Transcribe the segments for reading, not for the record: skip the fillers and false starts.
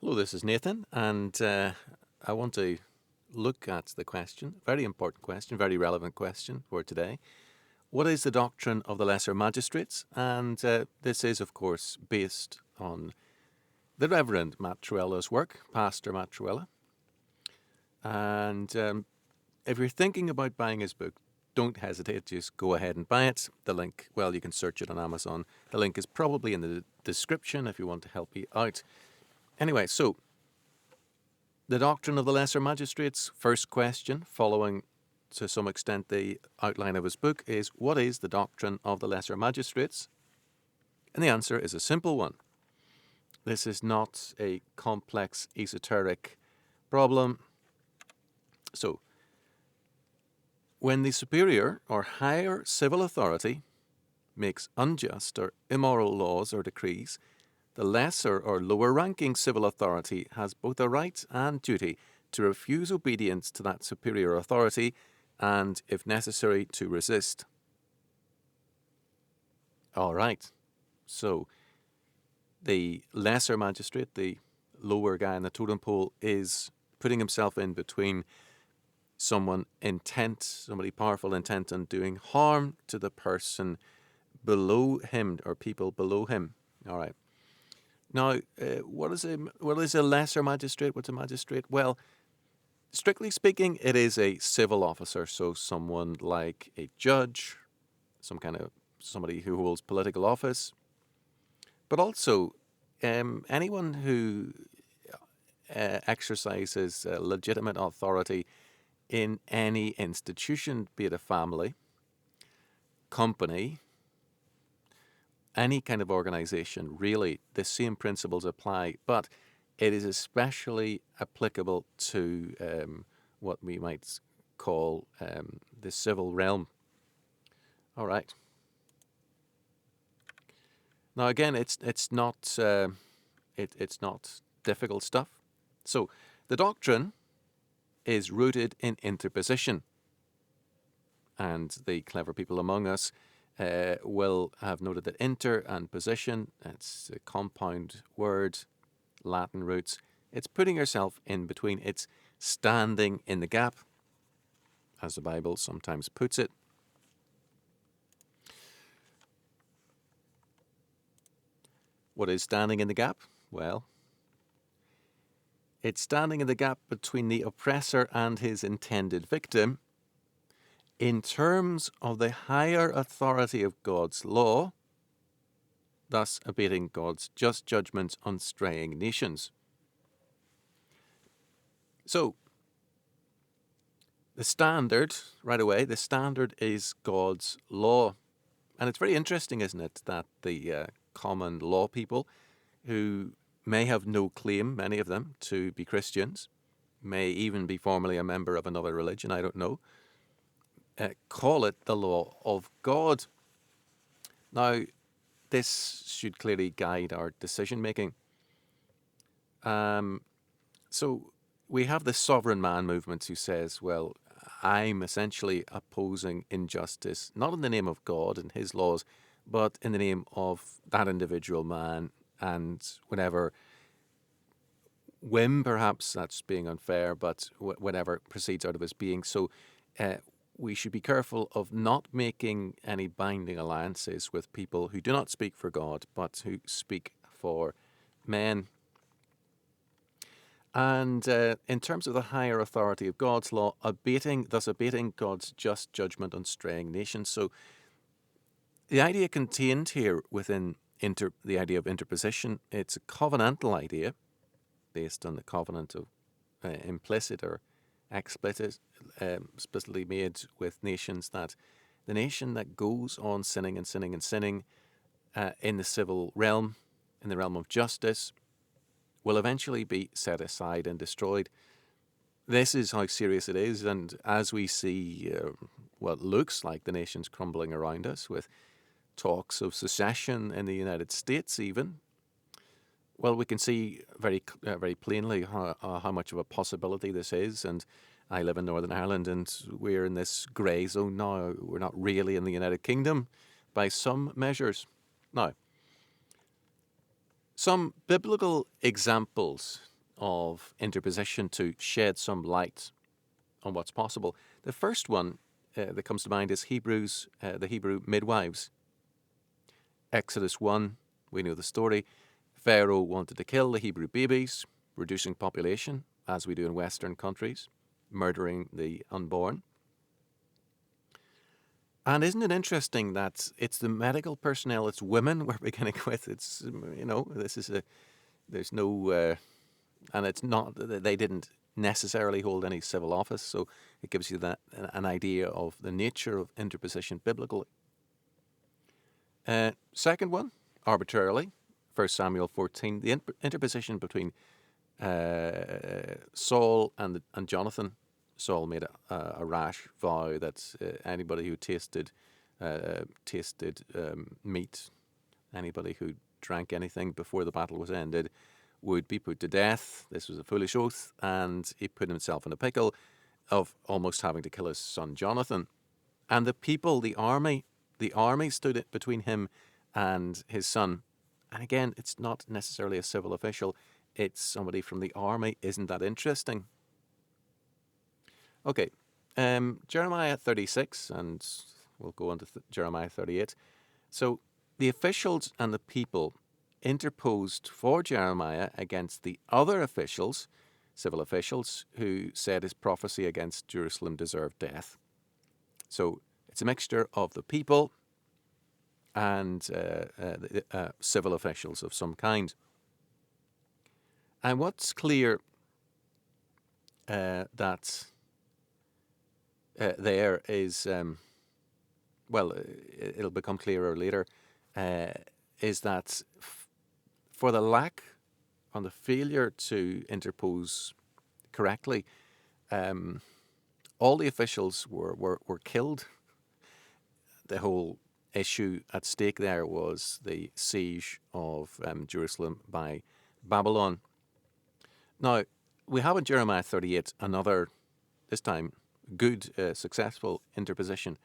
Hello, this is Nathan, and I want to look at the question, very important question, very relevant question for today. What is the doctrine of the Lesser Magistrates? And this is, of course, based on the Reverend Matt Trewhella's work, Pastor Matt Trewhella. And if you're thinking about buying his book, don't hesitate, just go ahead and buy it. The link, well, you can search it on Amazon. The link is probably in the description if you want to help me out. Anyway, so the doctrine of the Lesser Magistrates, first question, following to some extent the outline of his book, is what is the doctrine of the Lesser Magistrates? And the answer is a simple one. This is not a complex, esoteric problem. So, when the superior or higher civil authority makes unjust or immoral laws or decrees, the lesser or lower ranking civil authority has both a right and duty to refuse obedience to that superior authority and, if necessary, to resist. All right. So the lesser magistrate, the lower guy in the totem pole, is putting himself in between somebody powerful intent on doing harm to the person below him or people below him. All right. Now, what is a lesser magistrate? What's a magistrate? Well, strictly speaking, it is a civil officer, so someone like a judge, somebody who holds political office, but also anyone who exercises legitimate authority in any institution, be it a family, company, any kind of organization. Really, the same principles apply, but it is especially applicable to what we might call the civil realm. All right. Now, again, it's not difficult stuff. So, the doctrine is rooted in interposition, and the clever people among us will have noted that inter and position, it's a compound word, Latin roots. It's putting yourself in between. It's standing in the gap, as the Bible sometimes puts it. What is standing in the gap? Well, it's standing in the gap between the oppressor and his intended victim in terms of the higher authority of God's law, thus abating God's just judgments on straying nations. So, the standard, right away, the standard is God's law. And it's very interesting, isn't it, that the common law people who may have no claim, many of them, to be Christians, may even be formally a member of another religion, I don't know, call it the law of God. Now, this should clearly guide our decision-making. So we have the sovereign man movement who says, well, I'm essentially opposing injustice, not in the name of God and his laws, but in the name of that individual man and whatever whim, perhaps that's being unfair, but whatever proceeds out of his being. So we should be careful of not making any binding alliances with people who do not speak for God, but who speak for men. And in terms of the higher authority of God's law, thus abating God's just judgment on straying nations. So the idea contained here within the idea of interposition, it's a covenantal idea based on the covenant of implicit or explicitly made with nations, that the nation that goes on sinning and sinning and sinning in the civil realm, in the realm of justice, will eventually be set aside and destroyed. This is how serious it is, and as we see what looks like the nations crumbling around us, with talks of secession in the United States even, well, we can see very plainly how much of a possibility this is. And I live in Northern Ireland, and we're in this grey zone now. We're not really in the United Kingdom by some measures. Now, some biblical examples of interposition to shed some light on what's possible. The first one that comes to mind is the Hebrew midwives. Exodus 1, we know the story. Pharaoh wanted to kill the Hebrew babies, reducing population, as we do in Western countries, murdering the unborn. And isn't it interesting that it's the medical personnel, it's women we're beginning with. It's, there's no, and it's not, they didn't necessarily hold any civil office, so it gives you an idea of the nature of interposition biblically. Second one, arbitrarily, 1 Samuel 14, the interposition between Saul and Jonathan. Saul made a rash vow that anybody who tasted meat, anybody who drank anything before the battle was ended, would be put to death. This was a foolish oath, and he put himself in a pickle of almost having to kill his son Jonathan. And the people, the army stood between him and his son. And again, it's not necessarily a civil official, it's somebody from the army. Isn't that interesting? Okay, Jeremiah 36, and we'll go on to Jeremiah 38. So the officials and the people interposed for Jeremiah against the other officials, civil officials, who said his prophecy against Jerusalem deserved death. So it's a mixture of the people and civil officials of some kind. And what's clear that there is, it'll become clearer later, is that for the lack, on the failure to interpose correctly, all the officials were killed. The whole issue at stake there was the siege of Jerusalem by Babylon. Now, we have in Jeremiah 38 another, this time, good, successful interposition.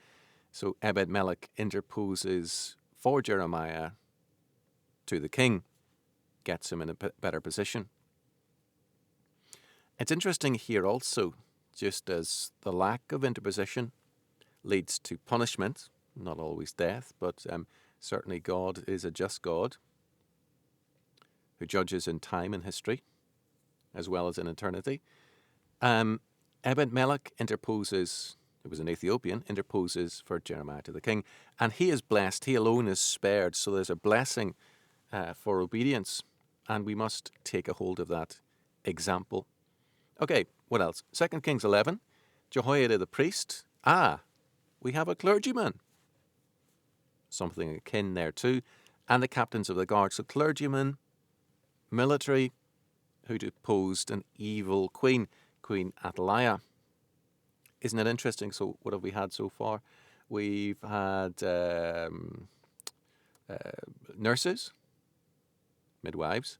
So Ebed-Melech interposes for Jeremiah to the king, gets him in a better position. It's interesting here also, just as the lack of interposition leads to punishment, not always death, but certainly God is a just God who judges in time and history as well as in eternity. Ebed-Melech interposes, it was an Ethiopian, interposes for Jeremiah to the king, and he is blessed, he alone is spared, so there's a blessing for obedience, and we must take a hold of that example. Okay, what else? 2 Kings 11, Jehoiada the priest. We have a clergyman. Something akin there too. And the captains of the guard. So clergymen, military, who deposed an evil queen, Queen Athaliah. Isn't it interesting? So what have we had so far? We've had nurses, midwives.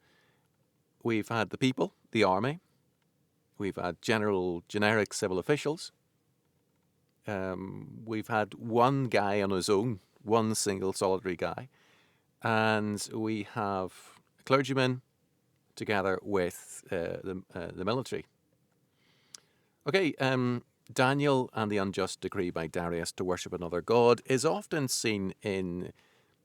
We've had the people, the army. We've had generic civil officials. We've had one guy on his own, one single solitary guy. And we have clergymen together with the military. Okay, Daniel and the unjust decree by Darius to worship another god is often seen in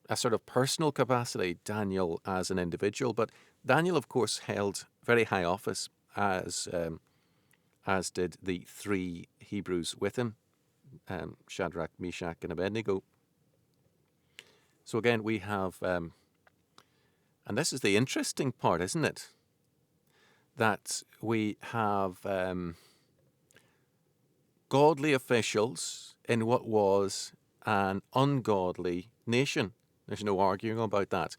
a sort of personal capacity, Daniel as an individual. But Daniel, of course, held very high office, as did the three Hebrews with him, Shadrach, Meshach, and Abednego. So again, we have, and this is the interesting part, isn't it? That we have godly officials in what was an ungodly nation. There's no arguing about that.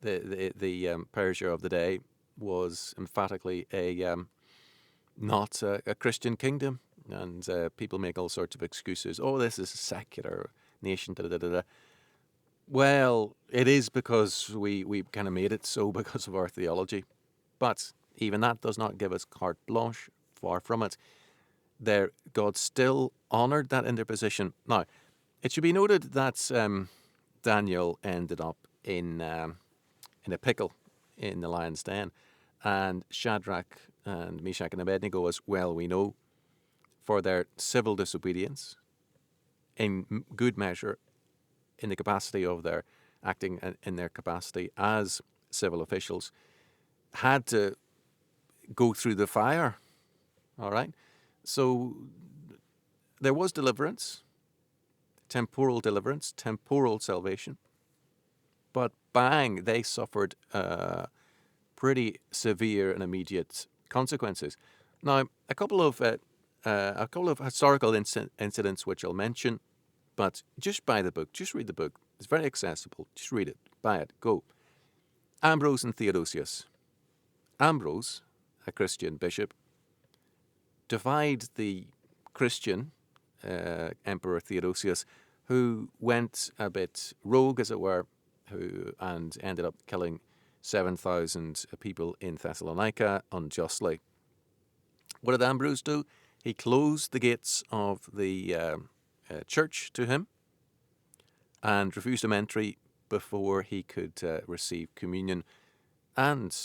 The Persia of the day was emphatically not a Christian kingdom, and people make all sorts of excuses. Oh, this is a secular nation. Da, da, da, da. Well, it is because we kind of made it so because of our theology. But even that does not give us carte blanche. Far from it. God still honoured that interposition. Now, it should be noted that Daniel ended up in a pickle in the lion's den. and Shadrach and Meshach and Abednego, as well we know, for their civil disobedience, in good measure, in the capacity of their acting in their capacity as civil officials, had to go through the fire. All right? So there was deliverance, temporal salvation, but bang, they suffered pretty severe and immediate consequences. Now, a couple of historical incidents which I'll mention, but just buy the book, just read the book. It's very accessible. Just read it, buy it, go. Ambrose and Theodosius. Ambrose, a Christian bishop, defied the Christian Emperor Theodosius, who went a bit rogue, as it were, and ended up killing 7,000 people in Thessalonica unjustly. What did Ambrose do? He closed the gates of the church to him and refused him entry before he could receive communion. And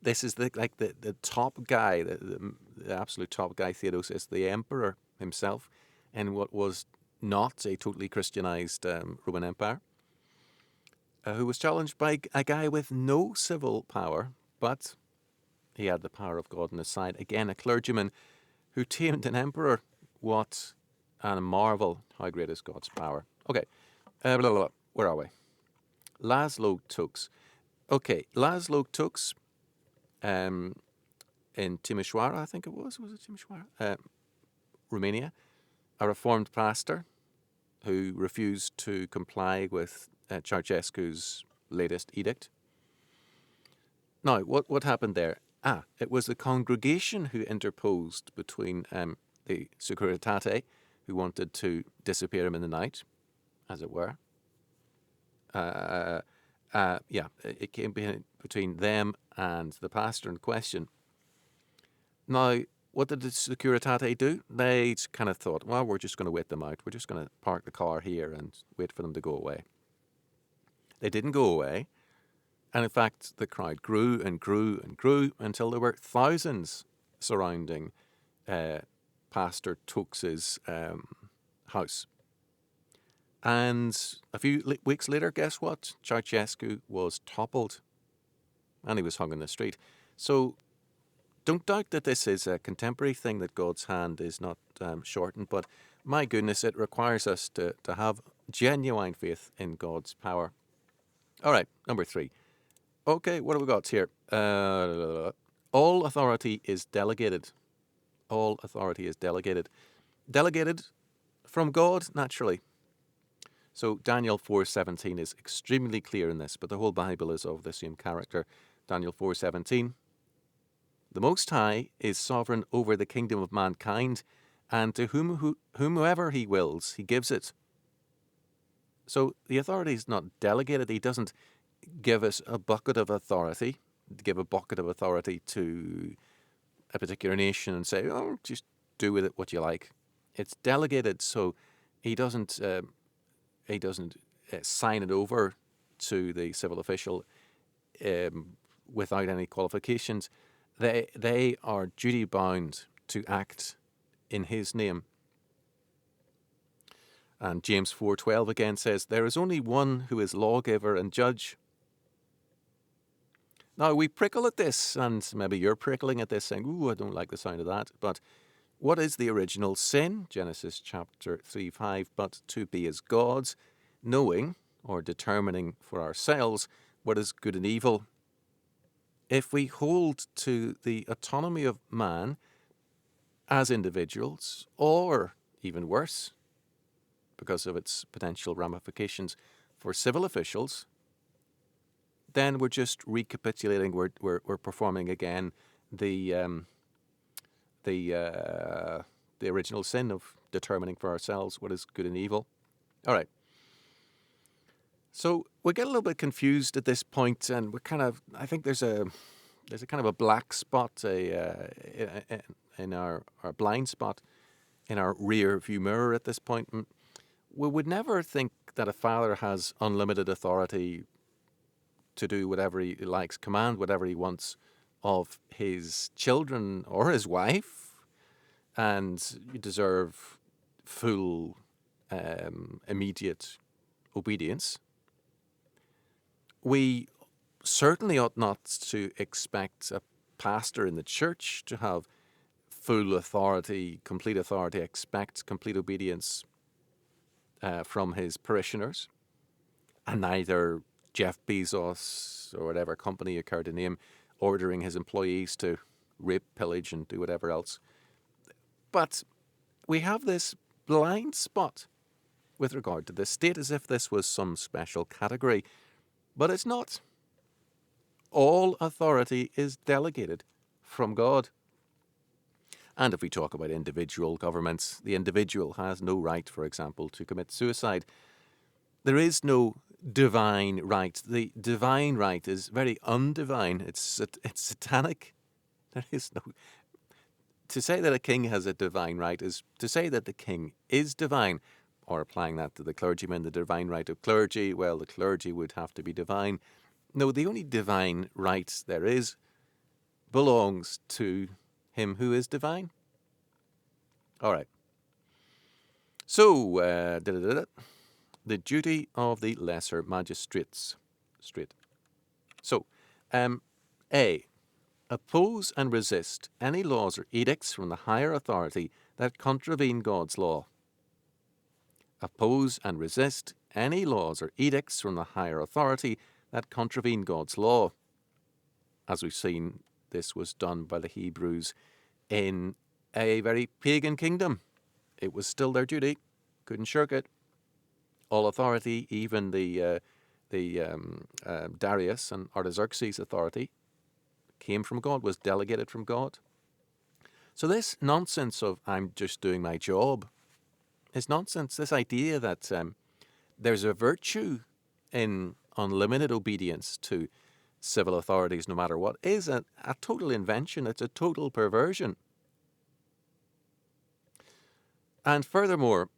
this is the top guy, the absolute top guy, Theodosius, the emperor himself, in what was not a totally Christianized Roman Empire, who was challenged by a guy with no civil power, but he had the power of God on his side. Again, a clergyman who tamed an emperor. What a marvel! How great is God's power? Okay, where are we? Laszlo Tux. Okay, Laszlo Tux, in Timișoara, I think it was it Timișoara? Romania, a reformed pastor who refused to comply with Ceausescu's latest edict. Now, what happened there? It was the congregation who interposed between the Securitate, who wanted to disappear him in the night, as it were. It came between them and the pastor in question. Now, what did the Securitate do? They kind of thought, well, we're just going to wait them out. We're just going to park the car here and wait for them to go away. They didn't go away. And in fact, the crowd grew and grew and grew until there were thousands surrounding Pastor Tux's house. And a few weeks later, guess what? Ceausescu was toppled and he was hung in the street. So don't doubt that this is a contemporary thing, that God's hand is not shortened. But my goodness, it requires us to have genuine faith in God's power. All right, number 3. Okay, what have we got here? All authority is delegated. All authority is delegated. Delegated from God, naturally. So Daniel 4:17 is extremely clear in this, but the whole Bible is of the same character. Daniel 4:17. The Most High is sovereign over the kingdom of mankind, and to whomever he wills, he gives it. So the authority is not delegated. He doesn't give us a bucket of authority, give a bucket of authority to a particular nation and say, oh, just do with it what you like. It's delegated, so he doesn't sign it over to the civil official without any qualifications. They are duty bound to act in his name. And James 4:12 again says, there is only one who is lawgiver and judge. Now, we prickle at this, and maybe you're prickling at this, saying, ooh, I don't like the sound of that. But what is the original sin? Genesis chapter 3:5, but to be as gods, knowing or determining for ourselves what is good and evil. If we hold to the autonomy of man as individuals, or even worse, because of its potential ramifications for civil officials, then we're just recapitulating. We're performing again the original sin of determining for ourselves what is good and evil. All right. So we get a little bit confused at this point, and I think there's a kind of a black spot in our blind spot in our rear view mirror at this point. We would never think that a father has unlimited authority to do whatever he likes, command whatever he wants of his children or his wife, and you deserve full, immediate obedience. We certainly ought not to expect a pastor in the church to have full authority, expect complete obedience from his parishioners, and neither Jeff Bezos or whatever company you care to name ordering his employees to rape, pillage, and do whatever else. But we have this blind spot with regard to the state, as if this was some special category. But it's not. All authority is delegated from God. And if we talk about individual governments, the individual has no right, for example, to commit suicide. There is no divine right. The divine right is very undivine. It's satanic. There is no... To say that a king has a divine right is to say that the king is divine, or applying that to the clergyman, the divine right of clergy, well, the clergy would have to be divine. No, the only divine right there is belongs to him who is divine. All right. So, the duty of the lesser magistrates. So, A. Oppose and resist any laws or edicts from the higher authority that contravene God's law. Oppose and resist any laws or edicts from the higher authority that contravene God's law. As we've seen, this was done by the Hebrews in a very pagan kingdom. It was still their duty. Couldn't shirk it. All authority, even the Darius and Artaxerxes' authority, came from God, was delegated from God. So this nonsense of I'm just doing my job is nonsense. This idea that there's a virtue in unlimited obedience to civil authorities no matter what is a total invention. It's a total perversion. And furthermore,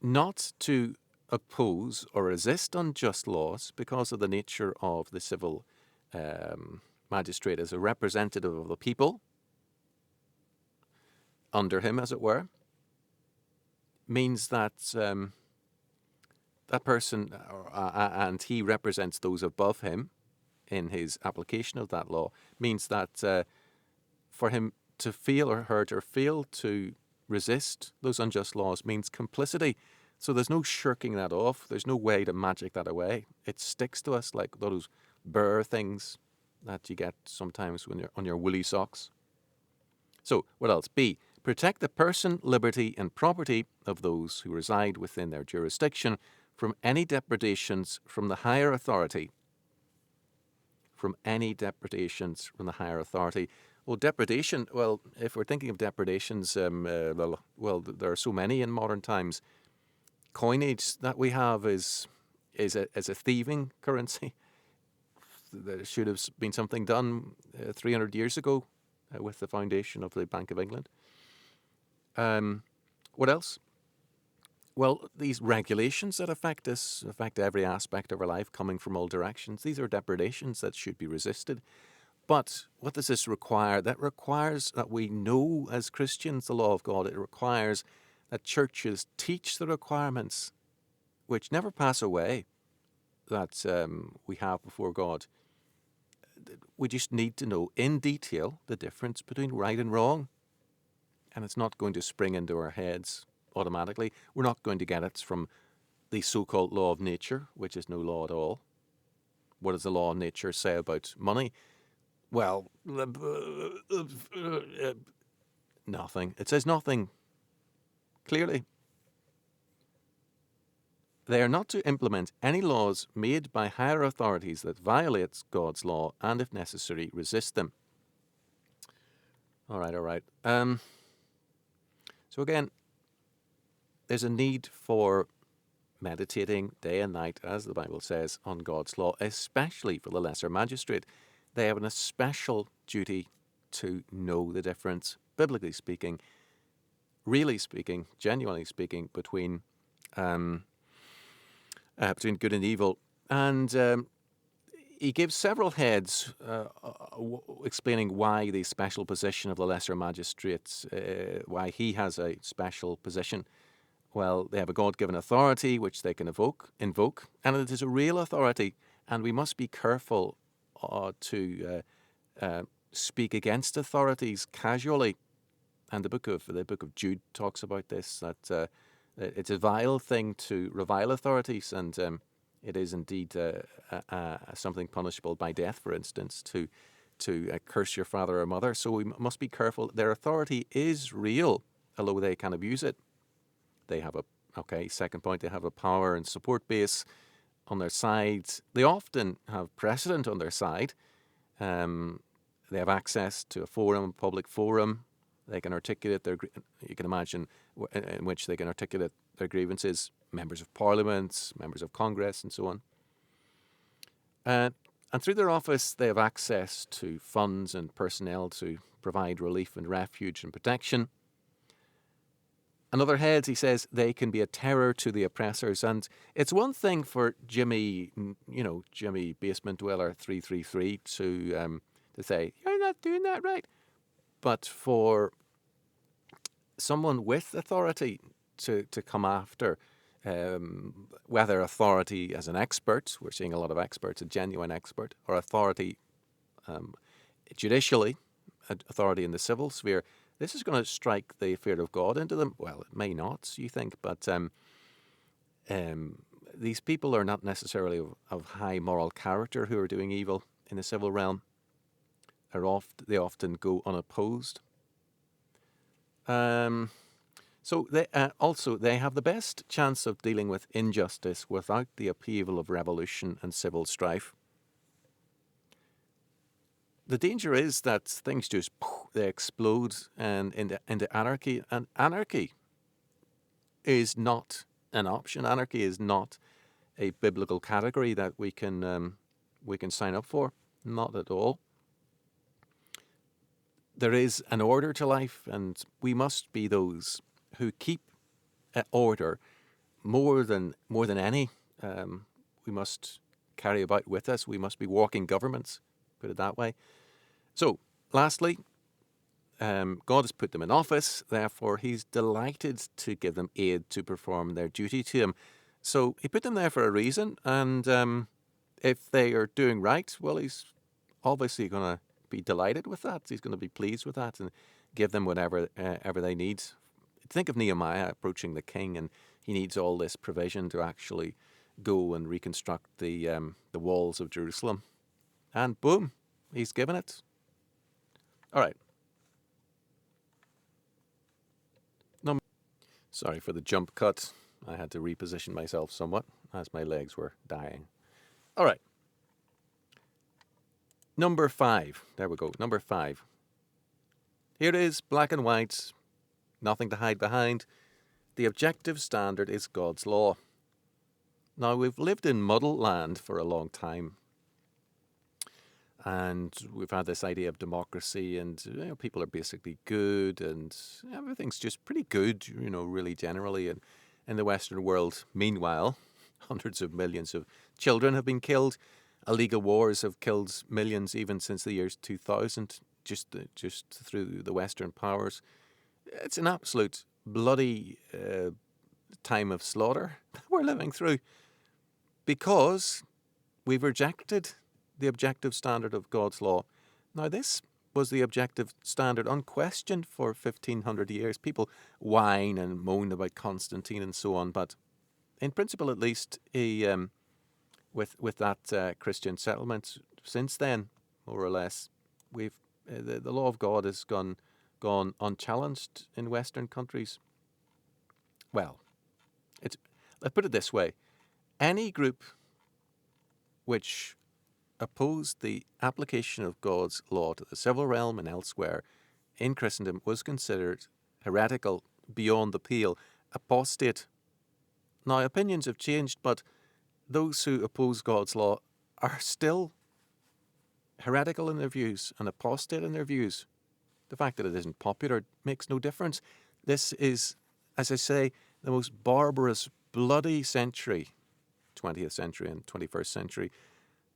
not to oppose or resist unjust laws because of the nature of the civil magistrate as a representative of the people, under him, as it were, means that that person, and he represents those above him in his application of that law, means that for him to fail or hurt or fail to resist those unjust laws means complicity. So there's no shirking that off. There's no way to magic that away. It sticks to us like those burr things that you get sometimes when you're on your woolly socks. So, what else? B. Protect the person, liberty, and property of those who reside within their jurisdiction from any depredations from the higher authority. From any depredations from the higher authority. Well, depredation, well, if we're thinking of depredations, well, there are so many in modern times. Coinage that we have is a thieving currency. There should have been something done 300 years ago with the foundation of the Bank of England. What else? Well, these regulations that affect us, affect every aspect of our life, coming from all directions. These are depredations that should be resisted. But what does this require? That requires that we know as Christians the law of God. It requires that churches teach the requirements which never pass away that we have before God. We just need to know in detail the difference between right and wrong. And it's not going to spring into our heads automatically. We're not going to get it from the so-called law of nature, which is no law at all. What does the law of nature say about money? Well, nothing. It says nothing. Clearly. They are not to implement any laws made by higher authorities that violate God's law and, if necessary, resist them. All right. So again, there's a need for meditating day and night, as the Bible says, on God's law, especially for the lesser magistrate. They have an especial duty to know the difference, biblically speaking, really speaking, genuinely speaking, between good and evil. And he gives several heads explaining why the special position of the lesser magistrates, why he has a special position. Well, they have a God-given authority which they can invoke, and it is a real authority, and we must be careful to speak against authorities casually. And the book of Jude talks about this, that it's a vile thing to revile authorities, and it is indeed something punishable by death, for instance, to curse your father or mother. So we must be careful. Their authority is real, although they can abuse it. They have second point, they have a power and support base on their side. They often have precedent on their side. They have access to a public forum. They can articulate you can imagine, in which they can articulate their grievances, members of parliament, members of Congress, and so on. And through their office, they have access to funds and personnel to provide relief and refuge and protection. Another head, he says, they can be a terror to the oppressors. And it's one thing for Jimmy Basement Dweller 333 to say, you're not doing that right. But for someone with authority to come after, whether authority as an expert, we're seeing a lot of experts, a genuine expert, or authority judicially, authority in the civil sphere, this is going to strike the fear of God into them. Well, it may not, you think, but these people are not necessarily of high moral character who are doing evil in the civil realm. They often go unopposed. So they have the best chance of dealing with injustice without the upheaval of revolution and civil strife. The danger is that things just they explode and into anarchy, and anarchy is not an option. Anarchy is not a biblical category that we can sign up for. Not at all. There is an order to life, and we must be those who keep order more than any. We must carry about with us. We must be walking governments, put it that way. So, lastly, God has put them in office. Therefore, he's delighted to give them aid to perform their duty to him. So he put them there for a reason, and if they are doing right, well, he's obviously going to be delighted with that. He's going to be pleased with that and give them whatever ever they need. Think of Nehemiah approaching the king, and he needs all this provision to actually go and reconstruct the walls of Jerusalem. And boom, he's given it. All right. Sorry for the jump cut. I had to reposition myself somewhat as my legs were dying. All right. Number 5. There we go. Number 5. Here it is, black and white, nothing to hide behind. The objective standard is God's law. Now, we've lived in muddle land for a long time. And we've had this idea of democracy, and people are basically good, and everything's just pretty good, really generally. And in the Western world, meanwhile, hundreds of millions of children have been killed. Illegal wars have killed millions even since the year 2000, just through the Western powers. It's an absolute bloody time of slaughter that we're living through because we've rejected the objective standard of God's law. Now, this was the objective standard unquestioned for 1,500 years. People whine and moan about Constantine and so on, but in principle, at least, with that Christian settlement, since then, more or less, we've the law of God has gone unchallenged in Western countries. Well, let's put it this way: any group which opposed the application of God's law to the civil realm and elsewhere in Christendom was considered heretical, beyond the pale, apostate. Now, opinions have changed, but those who oppose God's law are still heretical in their views and apostate in their views. The fact that it isn't popular makes no difference. This is, as I say, the most barbarous, bloody century, 20th century and 21st century,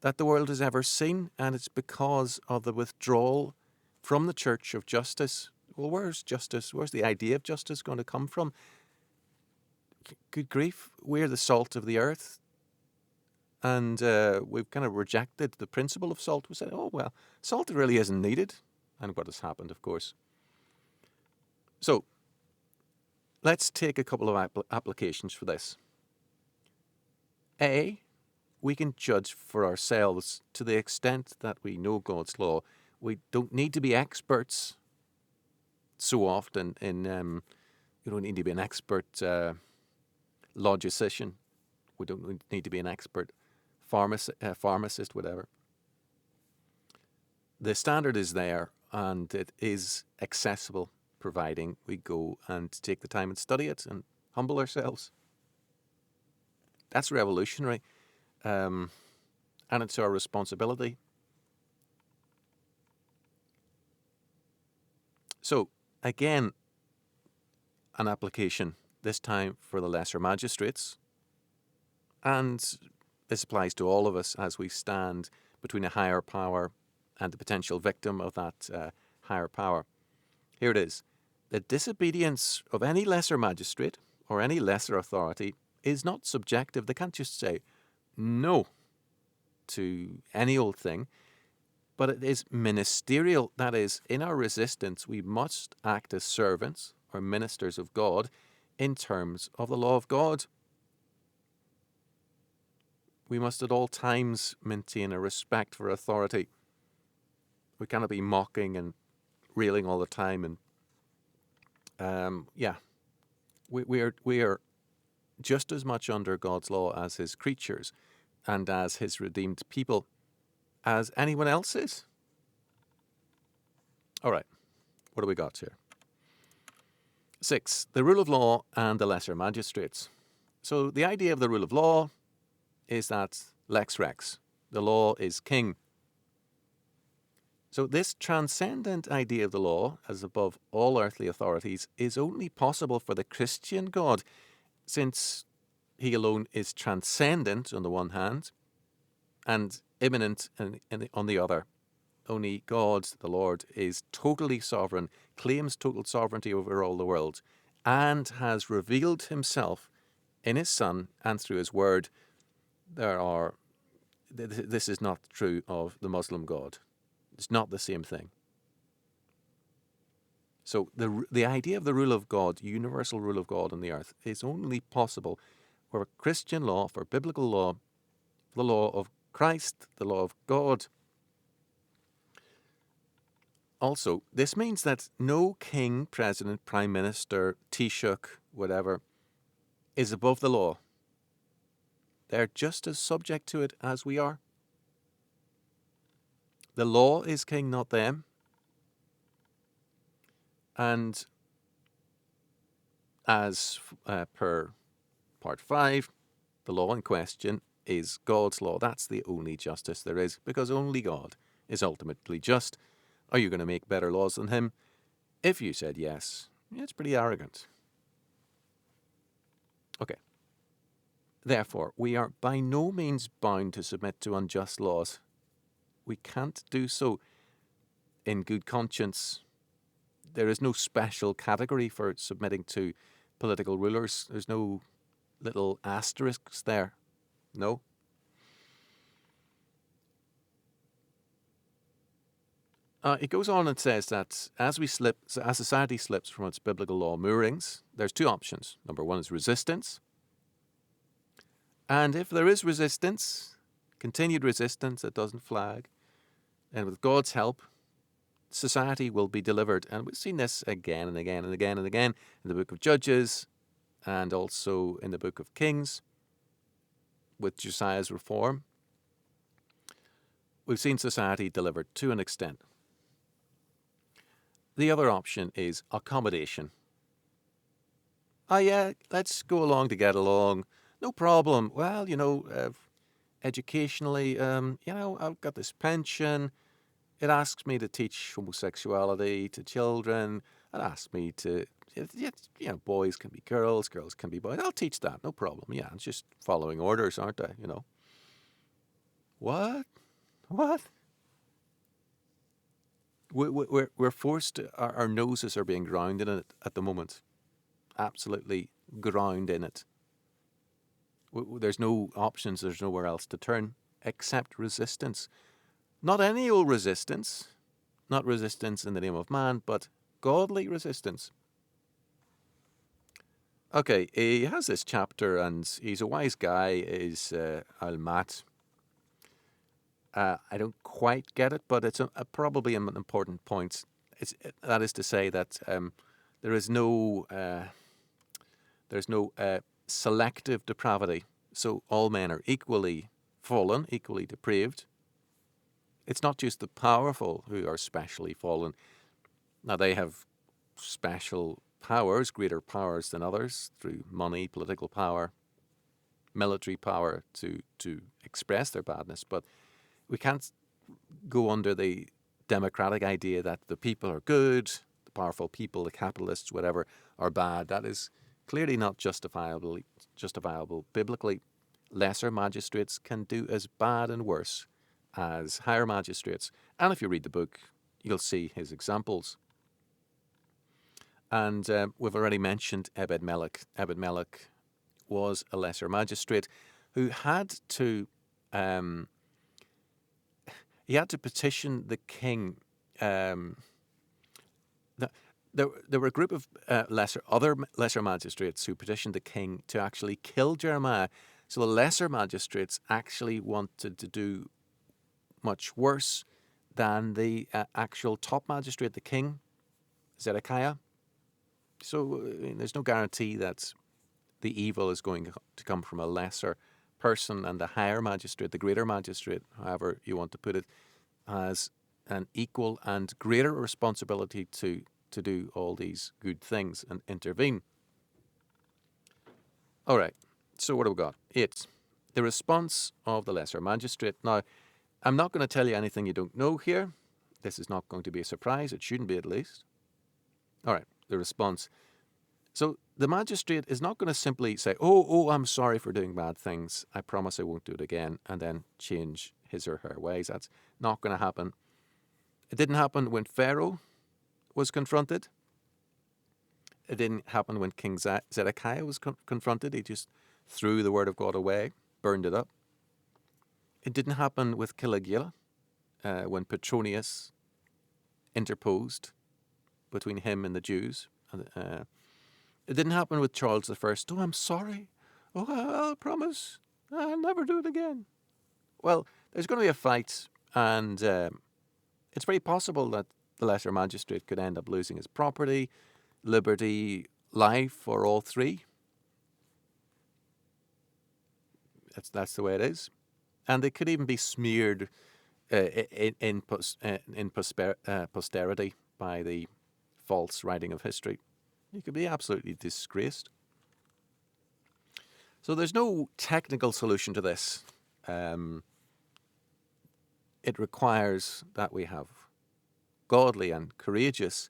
that the world has ever seen, and it's because of the withdrawal from the church of justice. Well, where's justice? Where's the idea of justice going to come from? Good grief, we're the salt of the earth, and we've kind of rejected the principle of salt. We said, oh, well, salt really isn't needed, and what has happened, of course. So, let's take a couple of applications for this. A, we can judge for ourselves to the extent that we know God's law. We don't need to be experts so often in, you don't need to be an expert logician. We don't need to be an expert pharmacist, whatever. The standard is there, and it is accessible, providing we go and take the time and study it and humble ourselves. That's revolutionary, and it's our responsibility. So, again, an application, this time for the lesser magistrates, and this applies to all of us as we stand between a higher power and the potential victim of that higher power. Here it is. The disobedience of any lesser magistrate or any lesser authority is not subjective. They can't just say no to any old thing, but it is ministerial. That is, in our resistance, we must act as servants or ministers of God in terms of the law of God. We must at all times maintain a respect for authority. We cannot be mocking and railing all the time. And we are just as much under God's law as his creatures and as his redeemed people as anyone else is. All right, what do we got here? 6, the rule of law and the lesser magistrates. So the idea of the rule of law is that lex rex, the law is king. So this transcendent idea of the law as above all earthly authorities is only possible for the Christian God, since he alone is transcendent on the one hand and immanent on the other. Only God, the Lord, is totally sovereign, claims total sovereignty over all the world, and has revealed himself in his Son and through his word. This is not true of the Muslim God. It's not the same thing. So the idea of the rule of God, universal rule of God on the earth, is only possible for Christian law, for biblical law, the law of Christ, the law of God. Also, this means that no king, president, prime minister, Taoiseach, whatever, is above the law. They're just as subject to it as we are. The law is king, not them. And as per part 5, the law in question is God's law. That's the only justice there is, because only God is ultimately just. Are you going to make better laws than him? If you said yes, it's pretty arrogant. Okay. Therefore, we are by no means bound to submit to unjust laws. We can't do so in good conscience. There is no special category for submitting to political rulers. There's no little asterisks there. No. It goes on and says that as society slips from its biblical law moorings, there's 2 options. Number 1 is resistance. And if there is resistance, continued resistance that doesn't flag, and with God's help, society will be delivered. And we've seen this again and again and again and again in the book of Judges and also in the book of Kings with Josiah's reform. We've seen society delivered to an extent. The other option is accommodation. Yeah, let's go along to get along. No problem. Well, educationally, I've got this pension. It asks me to teach homosexuality to children. It asks me to, boys can be girls, girls can be boys. I'll teach that, no problem. Yeah, it's just following orders, aren't I, What? What? We're forced to, our noses are being ground in it at the moment. Absolutely ground in it. There's no options, there's nowhere else to turn except resistance. Not any old resistance, not resistance in the name of man, but godly resistance. Okay, he has this chapter, and he's a wise guy, is Matt. I don't quite get it, but it's probably an important point. That is to say that there's no selective depravity. So all men are equally fallen, equally depraved. It's not just the powerful who are specially fallen. Now they have special powers, greater powers than others, through money, political power, military power to express their badness. But we can't go under the democratic idea that the people are good, the powerful people, the capitalists, whatever, are bad. That is clearly not justifiable biblically. Lesser magistrates can do as bad and worse as higher magistrates. And if you read the book, you'll see his examples. And we've already mentioned Ebed-Melech. Ebed-Melech was a lesser magistrate who had to petition the king. There were a group of other lesser magistrates who petitioned the king to actually kill Jeremiah. So the lesser magistrates actually wanted to do much worse than the actual top magistrate, the king, Zedekiah. So there's no guarantee that the evil is going to come from a lesser person, and the higher magistrate, the greater magistrate, however you want to put it, has an equal and greater responsibility to do all these good things and intervene. All right, so what have we got? 8. The response of the lesser magistrate. Now, I'm not going to tell you anything you don't know here. This is not going to be a surprise. It shouldn't be, at least. All right, the response. So the magistrate is not going to simply say, oh, I'm sorry for doing bad things. I promise I won't do it again, and then change his or her ways. That's not going to happen. It didn't happen when Pharaoh was confronted. It didn't happen when King Zedekiah was confronted. He just threw the word of God away, burned it up. It didn't happen with Caligula when Petronius interposed between him and the Jews. It didn't happen with Charles I. Oh, I'm sorry. Oh, I'll promise. I'll never do it again. Well, there's going to be a fight, and it's very possible that the lesser magistrate could end up losing his property, liberty, life, or all three. That's the way it is. And they could even be smeared in posterity by the false writing of history. You could be absolutely disgraced. So there's no technical solution to this. It requires that we have godly and courageous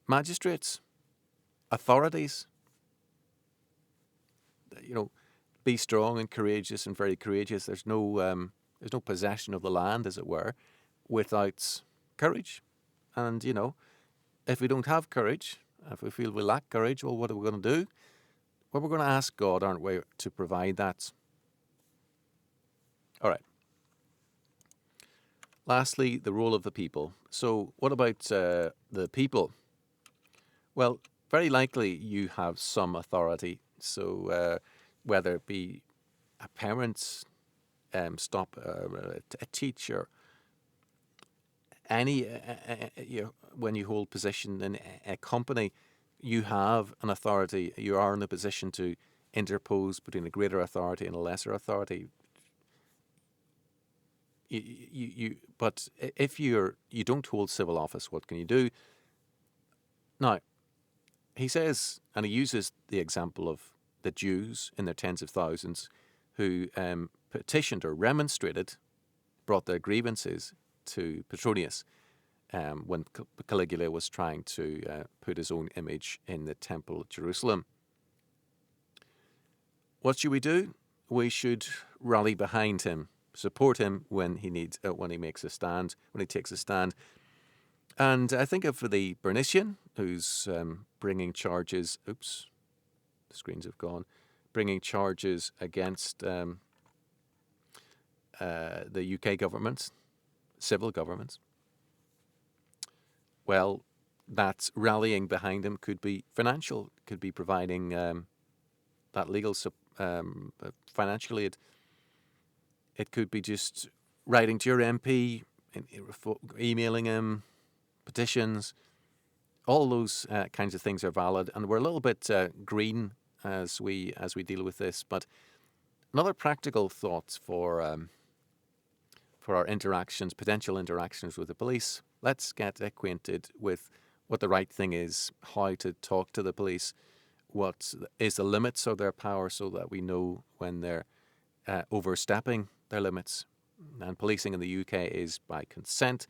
magistrates, authorities. Be strong and courageous and very courageous. There's no possession of the land, as it were, without courage. And if we don't have courage, if we feel we lack courage, well, what are we going to do? Well, we're going to ask God, aren't we, to provide that. All right. Lastly, the role of the people. So what about the people? Well, very likely you have some authority. So whether it be a parent, a teacher, any when you hold position in a company, you have an authority. You are in a position to interpose between a greater authority and a lesser authority. But if you don't hold civil office, what can you do? Now, he says, and he uses the example of the Jews in their tens of thousands who petitioned or remonstrated, brought their grievances to Petronius when Caligula was trying to put his own image in the temple of Jerusalem. What should we do? We should rally behind him. support him when he needs, when he makes a stand, when he takes a stand. And I think of the Bernician, who's bringing charges. Oops, the screens have gone. Bringing charges against the UK government, civil government. Well, that rallying behind him could be financial, could be providing that legal financial aid. It could be just writing to your MP, emailing him, petitions. All those kinds of things are valid, and we're a little bit green as we deal with this. But another practical thought for our interactions, potential interactions with the police. Let's get acquainted with what the right thing is, how to talk to the police, what is the limits of their power, so that we know when they're overstepping their limits. And policing in the UK is by consent,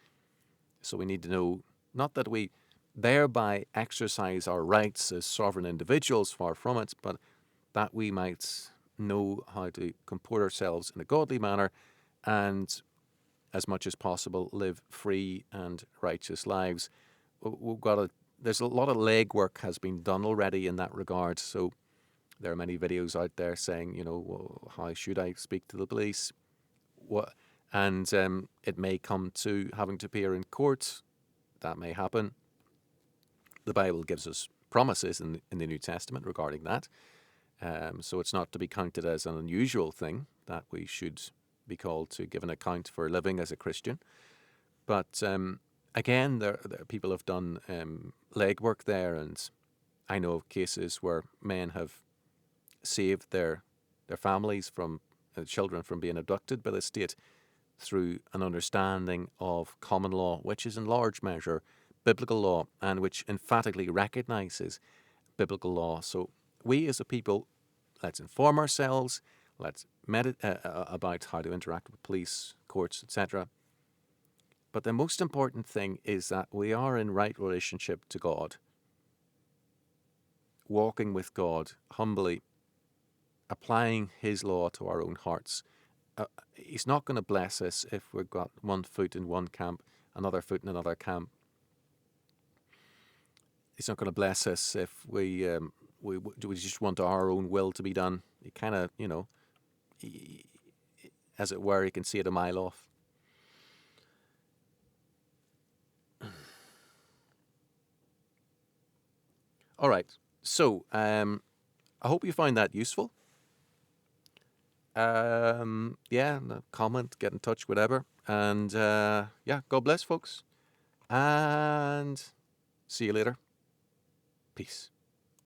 so we need to know, not that we thereby exercise our rights as sovereign individuals, far from it, but that we might know how to comport ourselves in a godly manner and, as much as possible, live free and righteous lives. There's a lot of legwork has been done already in that regard. So there are many videos out there saying, well, how should I speak to the police? And it may come to having to appear in court. That may happen. The Bible gives us promises in the New Testament regarding that. So it's not to be counted as an unusual thing that we should be called to give an account for living as a Christian. But again, there people have done legwork there, and I know of cases where men have saved their families from children from being abducted by the state through an understanding of common law, which is in large measure biblical law, and which emphatically recognizes biblical law. So we as a people, let's inform ourselves, let's meditate about how to interact with police, courts, etc. But the most important thing is that we are in right relationship to God, walking with God humbly, applying His law to our own hearts. He's not going to bless us if we've got one foot in one camp, another foot in another camp. He's not going to bless us if we just want our own will to be done. He kind of, as it were, he can see it a mile off. All right. So I hope you find that useful. Comment, get in touch, whatever. And God bless, folks. And see you later. Peace.